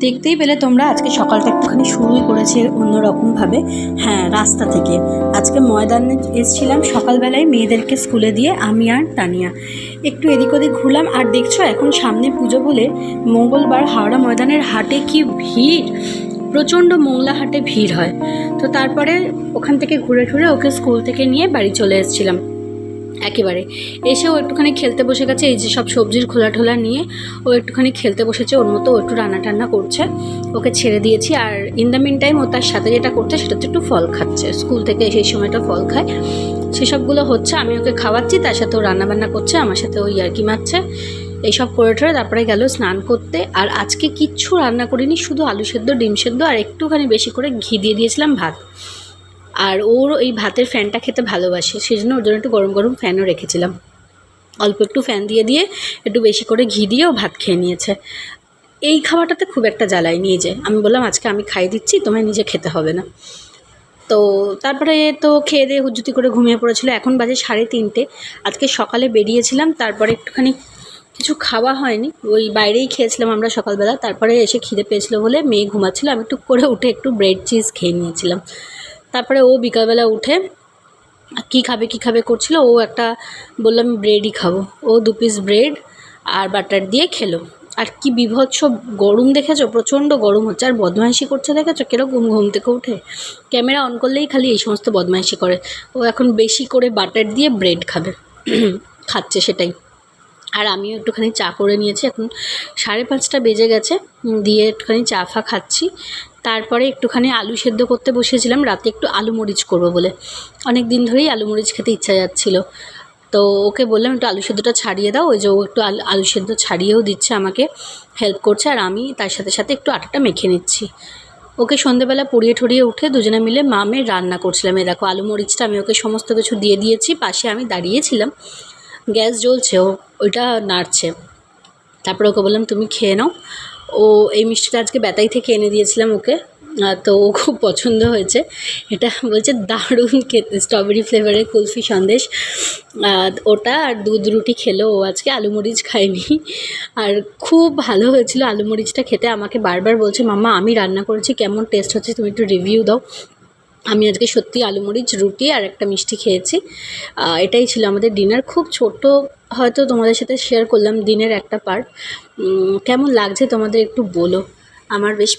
দেখতেই পেলে তোমরা আজকে সকালটা একটুখানি শুরুই করেছি অন্যরকমভাবে। হ্যাঁ, রাস্তা থেকে আজকে ময়দানে এসেছিলাম সকালবেলায় মেয়েদেরকে স্কুলে দিয়ে, আমি আর তানিয়া একটু এদিক ওদিক ঘুরলাম। আর দেখছো এখন সামনে পুজো বলে মঙ্গলবার হাওড়া ময়দানের হাটে কি ভিড়, প্রচণ্ড মোংলা হাটে ভিড় হয়। তো তারপরে ওখান থেকে ঘুরে ঘুরে ওকে স্কুল থেকে নিয়ে বাড়ি চলে এসেছিলাম। একেবারে এসেও একটুখানি খেলতে বসে গেছে, এই যে সব সবজির খোলা ঠোলা নিয়ে ও একটুখানি খেলতে বসেছে, ওর মতো ও একটু রান্না টান্না করছে, ওকে ছেড়ে দিয়েছি। আর ইন দ্য মিন টাইম ও তার সাথে যেটা করছে সেটা হচ্ছে একটু ফল খাচ্ছে, স্কুল থেকে সেই সময়টা ফল খায়, সেসবগুলো হচ্ছে। আমি ওকে খাওয়াচ্ছি, তার সাথে ও রান্নাবান্না করছে, আমার সাথে ও ইয়ার্কি মারছে। এইসব করে ঠরে তারপরে গেল স্নান করতে। আর আজকে কিচ্ছু রান্না করিনি, শুধু আলু সেদ্ধ, ডিম সেদ্ধ আর একটুখানি বেশি করে ঘি দিয়ে দিয়েছিলাম ভাত। আর ওর এই ভাতের ফ্যানটা খেতে ভালোবাসে, সেই জন্য ওর জন্য একটু গরম গরম ফ্যানও রেখেছিলাম। অল্প একটু ফ্যান দিয়ে দিয়ে একটু বেশি করে ঘি দিয়ে ও ভাত খেয়ে নিয়েছে। এই খাওয়াটাতে খুব একটা জ্বালাই নিয়ে যায়, আমি বললাম আজকে আমি খাইয়ে দিচ্ছি, তোমায় নিজে খেতে হবে না। তো তারপরে তো খেয়ে দিয়ে হুজ্জুতি করে ঘুমিয়ে পড়েছিল। এখন বাজে 3:30। আজকে সকালে বেরিয়েছিলাম, তারপরে একটুখানি কিছু খাওয়া হয়নি, ওই বাইরেই খেয়েছিলাম আমরা সকালবেলা। তারপরে এসে খিদে পেয়েছিলো বলে মেয়ে ঘুমাচ্ছিল, আমি একটু করে উঠে একটু ব্রেড চিজ খেয়ে নিয়েছিলাম। তারপরে ও বিকালবেলা উঠে কী খাবে করছিল, ও একটা বললাম ব্রেডই খাবো, ও 2 পিস ব্রেড আর বাটার দিয়ে খেলো। আর কি বিভৎস গরম দেখেছো, প্রচণ্ড গরম হচ্ছে। আর বদমাইশি করছে দেখেছো কীরকম, ঘুম থেকে উঠে ক্যামেরা অন করলেই খালি এই সমস্ত বদমাইশি করে। ও এখন বেশি করে বাটার দিয়ে ব্রেড খাবে, খাচ্ছে সেটাই। আর আমিও একটুখানি চা করে নিয়েছি, এখন 5:30 বেজে গেছে, দিয়ে একটুখানি চা ফা খাচ্ছি। তারপরে একটুখানি আলু সেদ্ধ করতে বসেছিলাম, রাতে একটু আলু মরিচ করবো বলে, অনেক দিন ধরেই আলু মরিচ খেতে ইচ্ছা যাচ্ছিলো। তো ওকে বললাম একটু আলু সেদ্ধটা ছাড়িয়ে দাও, ওই যে ও একটু আলু সেদ্ধ ছাড়িয়েও দিচ্ছে, আমাকে হেল্প করছে, আর আমি তার সাথে সাথে একটু আটাটা মেখে নিচ্ছি। ওকে সন্ধেবেলা পড়িয়ে ঠরিয়ে উঠে দুজনে মিলে মেয়ে রান্না করছিলাম। এই দেখো আলু মরিচটা আমি ওকে সমস্ত কিছু দিয়ে দিয়েছি, পাশে আমি দাঁড়িয়েছিলাম, গ্যাস জ্বলছে, ও ওইটা নাড়ছে। তারপরে ওকে বললাম তুমি খেয়ে নাও। ও এই মিষ্টিটা আজকে বেতাই থেকে এনে দিয়েছিলাম ওকে, তো ও খুব পছন্দ হয়েছে। এটা বলছে দারুণ খেতে, স্ট্রবেরি ফ্লেভারের কুলফি সন্দেশ। ওটা আর দুধ রুটি খেলো ও আজকে, আলু মরিচ খায়নি। আর খুব ভালো হয়েছিল আলু মরিচটা খেতে, আমাকে বারবার বলছে মাম্মা আমি রান্না করেছি, কেমন টেস্ট হচ্ছে, তুমি একটু রিভিউ দাও। আমি আজকে সত্যি আলু মরিচ রুটি আর একটা মিষ্টি খেয়েছি। এটাই ছিল আমাদের ডিনার, খুব ছোট, হয়তো তোমাদের সাথে শেয়ার করলাম দিনের একটা পার্ট। কেমন লাগছে তোমাদের একটু বলো, আমার বেশ